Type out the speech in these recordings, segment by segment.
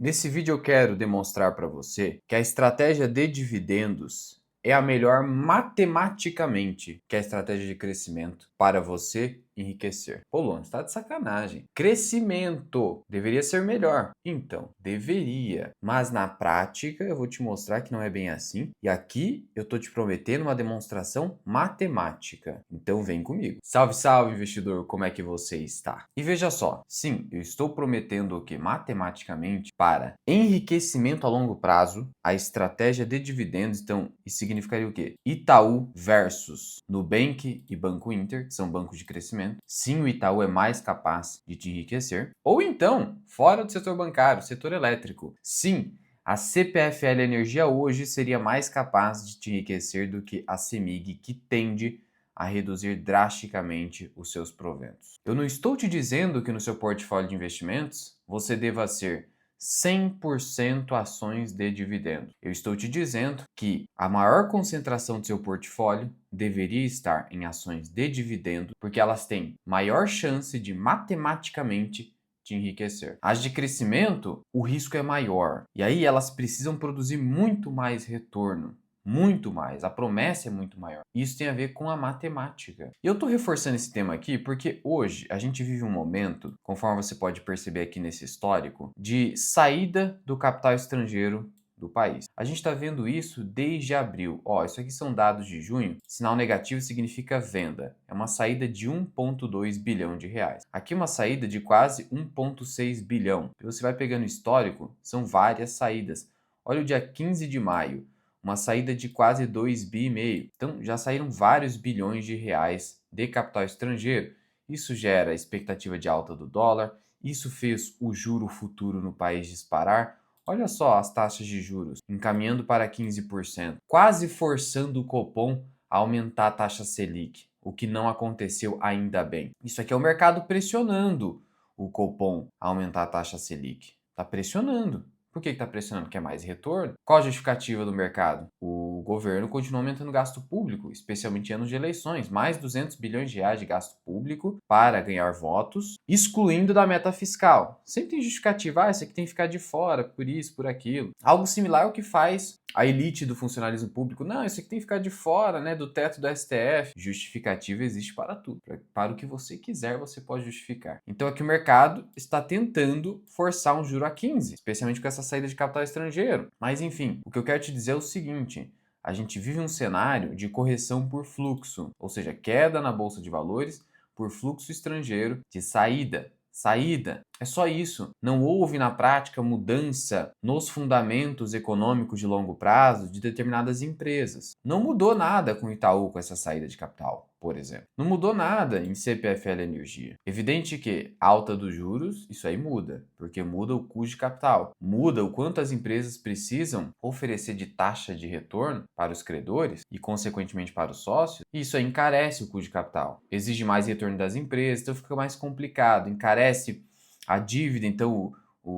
Nesse vídeo eu quero demonstrar para você que a estratégia de dividendos é a melhor matematicamente que a estratégia de crescimento para você enriquecer. Pô, Luan, você tá de sacanagem. Crescimento deveria ser melhor. Então, deveria. Mas na prática eu vou te mostrar que não é bem assim. E aqui eu tô te prometendo uma demonstração matemática. Então vem comigo. Salve, salve, investidor, como é que você está? E veja só, sim, eu estou prometendo o que? Matematicamente, para enriquecimento a longo prazo, a estratégia de dividendos, então, isso significaria o quê? Itaú versus Nubank e Banco Inter, que são bancos de crescimento. Sim, o Itaú é mais capaz de te enriquecer. Ou então, fora do setor bancário, setor elétrico. Sim, a CPFL Energia hoje seria mais capaz de te enriquecer do que a CEMIG, que tende a reduzir drasticamente os seus proventos. Eu não estou te dizendo que no seu portfólio de investimentos você deva ser 100% ações de dividendo. Eu estou te dizendo que a maior concentração do seu portfólio deveria estar em ações de dividendo, porque elas têm maior chance de matematicamente te enriquecer. As de crescimento, o risco é maior. E aí elas precisam produzir muito mais retorno. Muito mais, a promessa é muito maior. Isso tem a ver com a matemática. E eu estou reforçando esse tema aqui porque hoje a gente vive um momento, conforme você pode perceber aqui nesse histórico, de saída do capital estrangeiro do país. A gente está vendo isso desde abril. Ó, isso aqui são dados de junho. Sinal negativo significa venda. É uma saída de 1,2 bilhão de reais. Aqui uma saída de quase 1,6 bilhão. E você vai pegando histórico, são várias saídas. Olha o dia 15 de maio. Uma saída de quase 2,5 bi. Então, já saíram vários bilhões de reais de capital estrangeiro. Isso gera expectativa de alta do dólar, isso fez o juro futuro no país disparar. Olha só as taxas de juros encaminhando para 15%, quase forçando o Copom a aumentar a taxa Selic, o que não aconteceu ainda bem. Isso aqui é o mercado pressionando o Copom a aumentar a taxa Selic. Está pressionando. Por que está pressionando? Quer mais retorno? Qual a justificativa do mercado? O governo continua aumentando o gasto público, especialmente em anos de eleições. Mais 200 bilhões de reais de gasto público para ganhar votos, excluindo da meta fiscal. Sempre tem justificativa, isso aqui tem que ficar de fora, por isso, por aquilo. Algo similar ao que faz a elite do funcionalismo público. Não, isso aqui tem que ficar de fora, né, do teto do STF. Justificativa existe para tudo. Para o que você quiser, você pode justificar. Então aqui o mercado está tentando forçar um juro a 15, especialmente com essa saída de capital estrangeiro. Mas enfim, o que eu quero te dizer é o seguinte: a gente vive um cenário de correção por fluxo, ou seja, queda na bolsa de valores por fluxo estrangeiro de saída. Saída. É só isso. Não houve na prática mudança nos fundamentos econômicos de longo prazo de determinadas empresas. Não mudou nada com o Itaú com essa saída de capital, por exemplo. Não mudou nada em CPFL Energia. Evidente que alta dos juros, isso aí muda, porque muda o custo de capital. Muda o quanto as empresas precisam oferecer de taxa de retorno para os credores e, consequentemente, para os sócios. E isso aí encarece o custo de capital. Exige mais retorno das empresas, então fica mais complicado. Encarece a dívida, então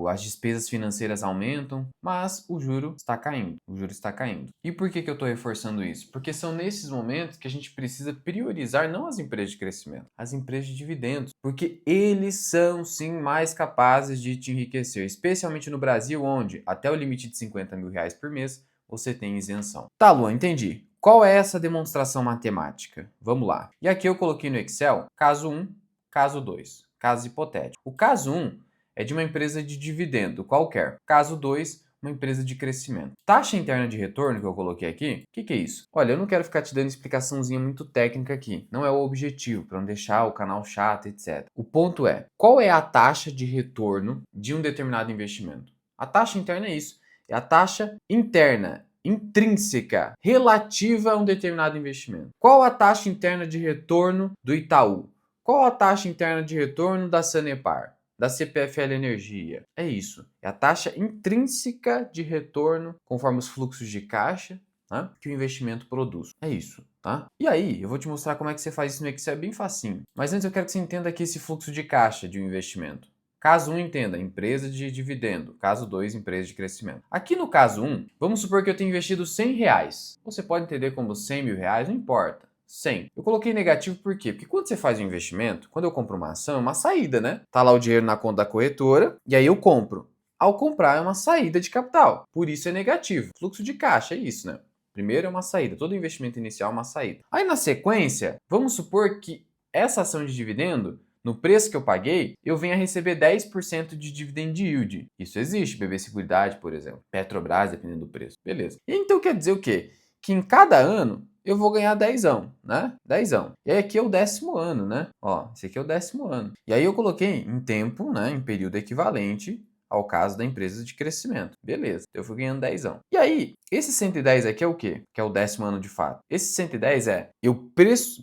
as despesas financeiras aumentam, mas o juro está caindo. O juro está caindo. E por que eu estou reforçando isso? Porque são nesses momentos que a gente precisa priorizar não as empresas de crescimento, as empresas de dividendos, porque eles são sim mais capazes de te enriquecer, especialmente no Brasil, onde até o limite de 50 mil reais por mês você tem isenção. Tá, Luan, entendi. Qual é essa demonstração matemática? Vamos lá. E aqui eu coloquei no Excel caso 1, caso 2. Caso hipotético. O caso 1 é de uma empresa de dividendo qualquer. Caso 2, uma empresa de crescimento. Taxa interna de retorno que eu coloquei aqui, o que é isso? Olha, eu não quero ficar te dando explicaçãozinha muito técnica aqui. Não é o objetivo, para não deixar o canal chato, etc. O ponto é, qual é a taxa de retorno de um determinado investimento? A taxa interna é isso. É a taxa interna, intrínseca, relativa a um determinado investimento. Qual a taxa interna de retorno do Itaú? Qual a taxa interna de retorno da Sanepar, da CPFL Energia? É isso. É a taxa intrínseca de retorno conforme os fluxos de caixa, né, que o investimento produz. É isso, tá? E aí, eu vou te mostrar como é que você faz isso no Excel, é bem facinho. Mas antes eu quero que você entenda aqui esse fluxo de caixa de um investimento. Caso 1, entenda, empresa de dividendo. Caso 2, empresa de crescimento. Aqui no caso 1, vamos supor que eu tenho investido 100 reais. Você pode entender como 100 mil reais, não importa. 100. Eu coloquei negativo por quê? Porque quando você faz um investimento, quando eu compro uma ação, é uma saída, né? Tá lá o dinheiro na conta da corretora e aí eu compro. ao comprar é uma saída de capital. Por isso é negativo. Fluxo de caixa é isso, né? Primeiro é uma saída. Todo investimento inicial é uma saída. Aí na sequência, vamos supor que essa ação de dividendo, no preço que eu paguei, eu venha receber 10% de dividend yield. Isso existe, BB Seguridade, por exemplo. Petrobras, dependendo do preço. Beleza. E então quer dizer o quê? Que em cada ano eu vou ganhar 10ão, né? 10ão. E aí aqui é o 10º ano, né? Ó, esse aqui é o 10º ano. E aí eu coloquei em tempo, né? Em período equivalente ao caso da empresa de crescimento. Beleza, eu fui ganhando 10ão. E aí, esse 110 aqui é o quê? Que é o 10º ano de fato. Esse 110 é eu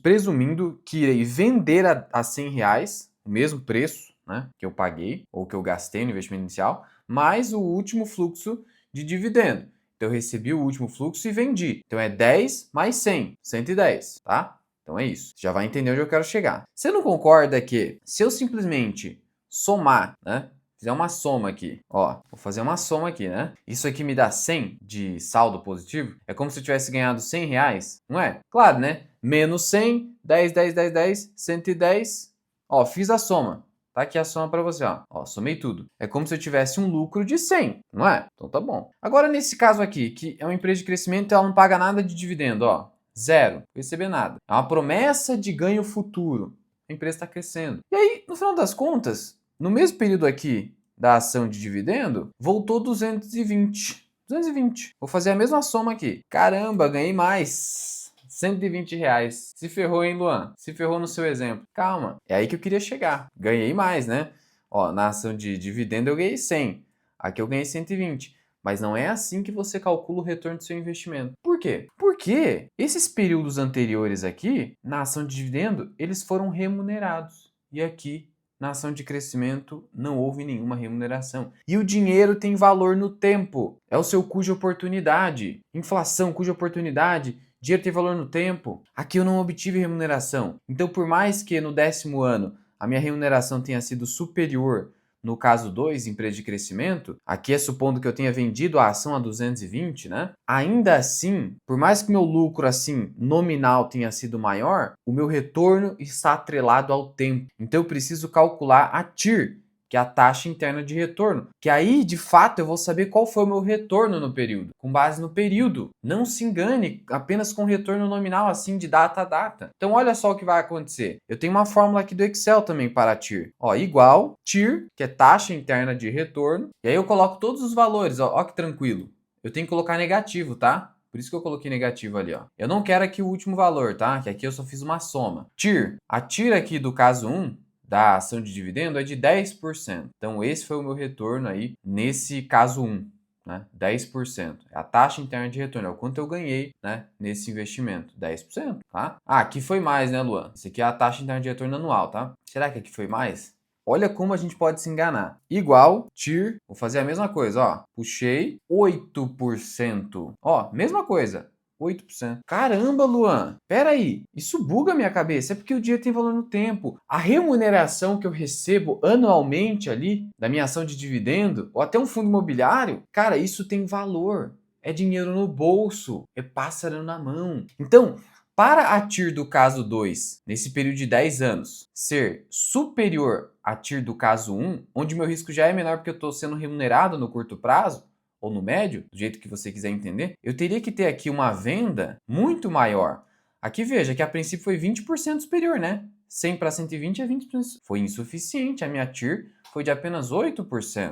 presumindo que irei vender a R$ 100, o mesmo preço, né? Que eu paguei ou que eu gastei no investimento inicial, mais o último fluxo de dividendo. Então, eu recebi o último fluxo e vendi. Então, é 10 mais 100, 110, tá? Então, é isso. Já vai entender onde eu quero chegar. Você não concorda que se eu simplesmente somar, né? Fizer uma soma aqui, ó, vou fazer uma soma aqui, né? Isso aqui me dá 100 de saldo positivo. É como se eu tivesse ganhado R$ 100, não é? Claro, né? Menos 100, 10, 10, 10, 10, 110. Ó, fiz a soma. Tá aqui a soma para você, ó. Ó, somei tudo. É como se eu tivesse um lucro de 100, não é? Então tá bom. Agora nesse caso aqui, que é uma empresa de crescimento e ela não paga nada de dividendo, ó. Zero. Não receber nada. É uma promessa de ganho futuro. A empresa está crescendo. E aí, no final das contas, no mesmo período aqui da ação de dividendo, voltou 220. 220. Vou fazer a mesma soma aqui. Caramba, ganhei mais. R$ 120. Se ferrou, hein, Luan? Se ferrou no seu exemplo. Calma. É aí que eu queria chegar. Ganhei mais, né? Ó, na ação de dividendo eu ganhei 100. Aqui eu ganhei 120. Mas não é assim que você calcula o retorno do seu investimento. Por quê? Porque esses períodos anteriores aqui, na ação de dividendo, eles foram remunerados. E aqui, na ação de crescimento, não houve nenhuma remuneração. E o dinheiro tem valor no tempo. É o seu cuja oportunidade. Inflação, cuja oportunidade. Dinheiro tem valor no tempo. Aqui eu não obtive remuneração. Então, por mais que no 10º ano a minha remuneração tenha sido superior, no caso 2, empresa de crescimento, aqui é supondo que eu tenha vendido a ação a 220, né? Ainda assim, por mais que meu lucro assim nominal tenha sido maior, o meu retorno está atrelado ao tempo. Então eu preciso calcular a TIR, que é a taxa interna de retorno, que aí, de fato, eu vou saber qual foi o meu retorno no período, com base no período. Não se engane apenas com retorno nominal, assim, de data a data. Então, olha só o que vai acontecer. Eu tenho uma fórmula aqui do Excel também para a TIR. Ó, igual TIR, que é taxa interna de retorno, e aí eu coloco todos os valores, ó que tranquilo. Eu tenho que colocar negativo, tá? Por isso que eu coloquei negativo ali, ó. Eu não quero aqui o último valor, tá? Que aqui eu só fiz uma soma. TIR. A TIR aqui do caso 1, da ação de dividendo, é de 10%. Então, esse foi o meu retorno aí nesse caso 1, né? 10%. É a taxa interna de retorno, é o quanto eu ganhei, né, nesse investimento. 10%, tá? Ah, aqui foi mais, né, Luan? Isso aqui é a taxa interna de retorno anual, tá? Será que aqui foi mais? Olha como a gente pode se enganar. Igual, TIR, vou fazer a mesma coisa, ó. Puxei 8%. Ó, mesma coisa. 8%. Caramba, Luan, peraí, isso buga a minha cabeça, é porque o dinheiro tem valor no tempo. A remuneração que eu recebo anualmente ali, da minha ação de dividendo, ou até um fundo imobiliário, cara, isso tem valor. É dinheiro no bolso, é pássaro na mão. Então, para a TIR do caso 2, nesse período de 10 anos, ser superior à TIR do caso 1, onde meu risco já é menor porque eu estou sendo remunerado no curto prazo, ou no médio, do jeito que você quiser entender, eu teria que ter aqui uma venda muito maior. Aqui veja que a princípio foi 20% superior, né? 100 para 120 é 20%. Foi insuficiente, a minha TIR foi de apenas 8%.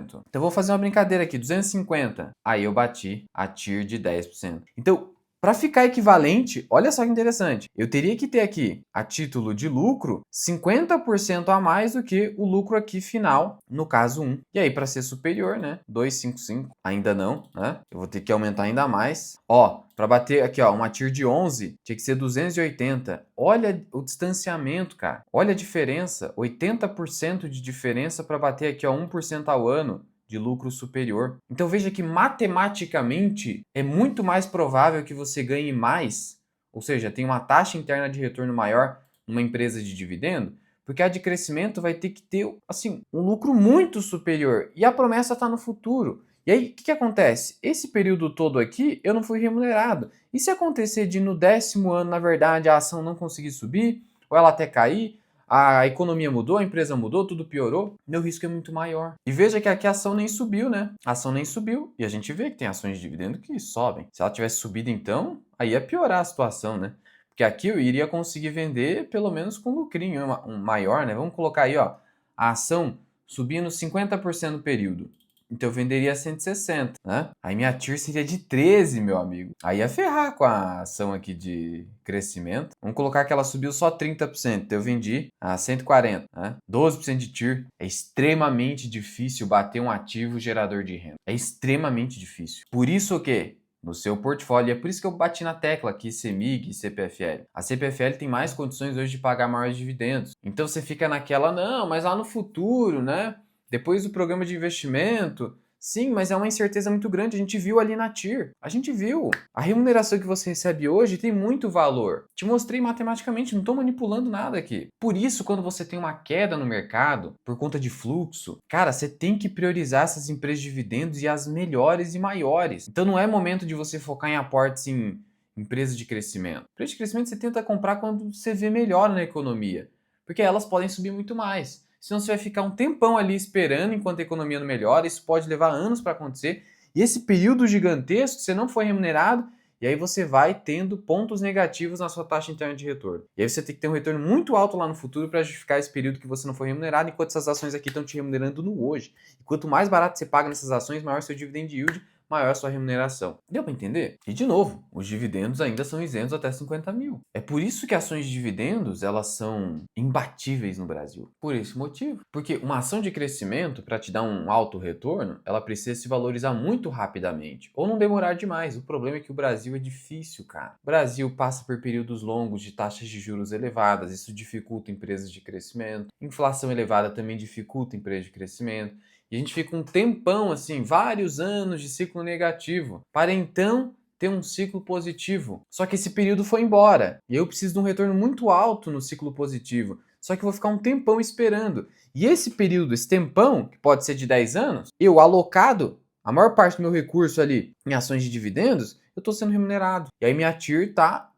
Então eu vou fazer uma brincadeira aqui, 250. Aí eu bati a TIR de 10%. Então, para ficar equivalente, olha só que interessante, eu teria que ter aqui, a título de lucro, 50% a mais do que o lucro aqui final, no caso 1. E aí, para ser superior, né, 255, ainda não, né, eu vou ter que aumentar ainda mais. Ó, para bater aqui, ó, uma TIR de 11, tinha que ser 280. Olha o distanciamento, cara. Olha a diferença, 80% de diferença para bater aqui, ó, 1% ao ano de lucro superior. Então veja que matematicamente é muito mais provável que você ganhe mais, ou seja, tem uma taxa interna de retorno maior numa empresa de dividendo, porque a de crescimento vai ter que ter assim um lucro muito superior e a promessa está no futuro. E aí, o que acontece? Esse período todo aqui, eu não fui remunerado. E se acontecer de no 10º ano, na verdade, a ação não conseguir subir, ou ela até cair, a economia mudou, a empresa mudou, tudo piorou, meu risco é muito maior. E veja que aqui a ação nem subiu, né? A ação nem subiu e a gente vê que tem ações de dividendo que sobem. Se ela tivesse subido então, aí ia piorar a situação, né? Porque aqui eu iria conseguir vender pelo menos com lucrinho um maior, né? Vamos colocar aí, ó, a ação subindo 50% no período. Então eu venderia 160, né? Aí minha TIR seria de 13, meu amigo. Aí ia ferrar com a ação aqui de crescimento. Vamos colocar que ela subiu só 30%. Então eu vendi a 140, né? 12% de TIR. É extremamente difícil bater um ativo gerador de renda. É extremamente difícil. Por isso que no seu portfólio, e é por isso que eu bati na tecla aqui CEMIG e CPFL. A CPFL tem mais condições hoje de pagar maiores dividendos. Então você fica naquela, não, mas lá no futuro, né? Depois do programa de investimento, sim, mas é uma incerteza muito grande. A gente viu ali na TIR. A gente viu. A remuneração que você recebe hoje tem muito valor. Te mostrei matematicamente, não estou manipulando nada aqui. Por isso, quando você tem uma queda no mercado, por conta de fluxo, cara, você tem que priorizar essas empresas de dividendos e as melhores e maiores. Então não é momento de você focar em aportes em empresas de crescimento. Empresas de crescimento você tenta comprar quando você vê melhor na economia, porque elas podem subir muito mais. Senão você vai ficar um tempão ali esperando enquanto a economia não melhora. Isso pode levar anos para acontecer. E esse período gigantesco, você não foi remunerado, e aí você vai tendo pontos negativos na sua taxa interna de retorno. E aí você tem que ter um retorno muito alto lá no futuro para justificar esse período que você não foi remunerado, enquanto essas ações aqui estão te remunerando no hoje. E quanto mais barato você paga nessas ações, maior seu dividend yield, maior a sua remuneração. Deu para entender? E de novo, os dividendos ainda são isentos até 50 mil. É por isso que ações de dividendos elas são imbatíveis no Brasil. Por esse motivo. Porque uma ação de crescimento, para te dar um alto retorno, ela precisa se valorizar muito rapidamente. Ou não demorar demais. O problema é que o Brasil é difícil, cara. O Brasil passa por períodos longos de taxas de juros elevadas. Isso dificulta empresas de crescimento. Inflação elevada também dificulta empresas de crescimento. E a gente fica um tempão, assim, vários anos de ciclo negativo, para então ter um ciclo positivo. Só que esse período foi embora. E eu preciso de um retorno muito alto no ciclo positivo. Só que eu vou ficar um tempão esperando. E esse período, esse tempão, que pode ser de 10 anos, eu alocado, a maior parte do meu recurso ali em ações de dividendos, eu estou sendo remunerado. E aí minha TIR tá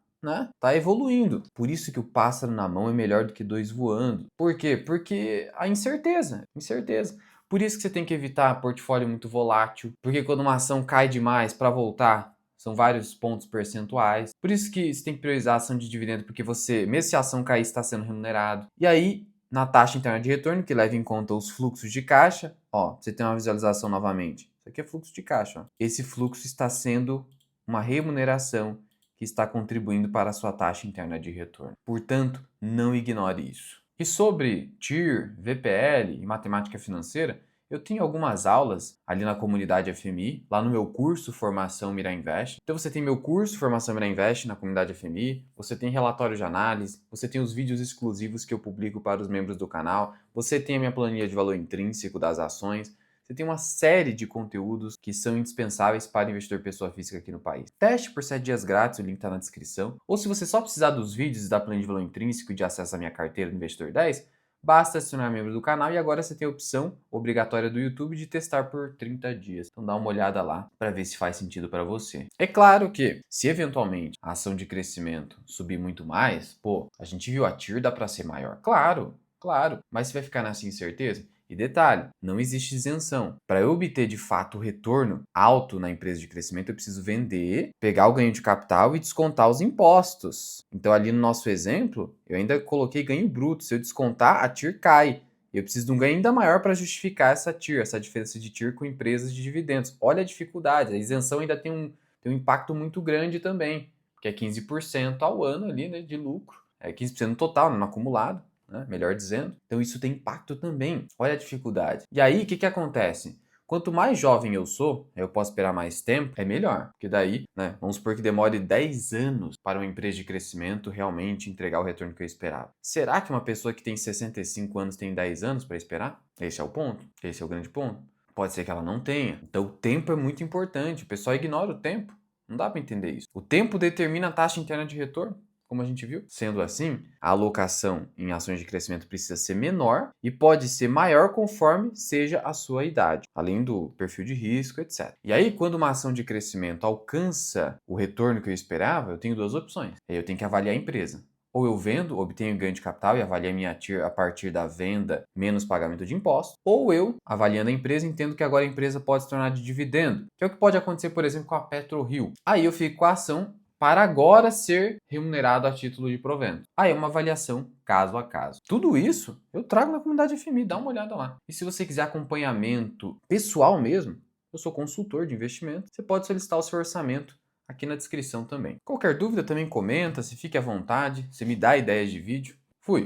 evoluindo. Por isso que o pássaro na mão é melhor do que dois voando. Por quê? Porque a incerteza. Por isso que você tem que evitar portfólio muito volátil, porque quando uma ação cai demais para voltar, são vários pontos percentuais. Por isso que você tem que priorizar a ação de dividendo, porque você, mesmo se a ação cair, está sendo remunerado. E aí, na taxa interna de retorno, que leva em conta os fluxos de caixa, ó, você tem uma visualização novamente. Isso aqui é fluxo de caixa, ó. Esse fluxo está sendo uma remuneração que está contribuindo para a sua taxa interna de retorno. Portanto, não ignore isso. E sobre TIR, VPL e matemática financeira, eu tenho algumas aulas ali na comunidade FMI, lá no meu curso Formação Mira Invest. Então você tem meu curso Formação Mira Invest na comunidade FMI, você tem relatório de análise, você tem os vídeos exclusivos que eu publico para os membros do canal, você tem a minha planilha de valor intrínseco das ações, você tem uma série de conteúdos que são indispensáveis para o investidor pessoa física aqui no país. Teste por 7 dias grátis, o link está na descrição. Ou se você só precisar dos vídeos da planilha de valor intrínseco e de acesso à minha carteira do Investidor 10, basta se tornar membro do canal e agora você tem a opção obrigatória do YouTube de testar por 30 dias. Então dá uma olhada lá para ver se faz sentido para você. É claro que se eventualmente a ação de crescimento subir muito mais, pô, a gente viu a TIR dá para ser maior. Claro, mas você vai ficar nessa incerteza? E detalhe, não existe isenção. Para eu obter de fato retorno alto na empresa de crescimento, eu preciso vender, pegar o ganho de capital e descontar os impostos. Então, ali no nosso exemplo, eu ainda coloquei ganho bruto. Se eu descontar, a TIR cai. Eu preciso de um ganho ainda maior para justificar essa TIR, essa diferença de TIR com empresas de dividendos. Olha a dificuldade, a isenção ainda tem um impacto muito grande também, que é 15% ao ano ali, né, de lucro. É 15% no total, no acumulado. Né? Melhor dizendo. Então isso tem impacto também. Olha a dificuldade. E aí, o que acontece? Quanto mais jovem eu sou, eu posso esperar mais tempo, é melhor. Porque daí, né, vamos supor que demore 10 anos para uma empresa de crescimento realmente entregar o retorno que eu esperava. Será que uma pessoa que tem 65 anos tem 10 anos para esperar? Esse é o ponto. Esse é o grande ponto. Pode ser que ela não tenha. Então o tempo é muito importante. O pessoal ignora o tempo. Não dá para entender isso. O tempo determina a taxa interna de retorno, como a gente viu. Sendo assim, a alocação em ações de crescimento precisa ser menor e pode ser maior conforme seja a sua idade, além do perfil de risco, etc. E aí, quando uma ação de crescimento alcança o retorno que eu esperava, eu tenho duas opções. Eu tenho que avaliar a empresa. Ou eu vendo, obtenho ganho de capital e avalio a minha TIR a partir da venda menos pagamento de impostos. Ou eu, avaliando a empresa, entendo que agora a empresa pode se tornar de dividendo, que é o que pode acontecer, por exemplo, com a PetroRio. Aí eu fico com a ação para agora ser remunerado a título de provento. Aí é uma avaliação caso a caso. Tudo isso eu trago na comunidade FMI, dá uma olhada lá. E se você quiser acompanhamento pessoal mesmo, eu sou consultor de investimento, você pode solicitar o seu orçamento aqui na descrição também. Qualquer dúvida também comenta, se fique à vontade, você me dá ideias de vídeo. Fui!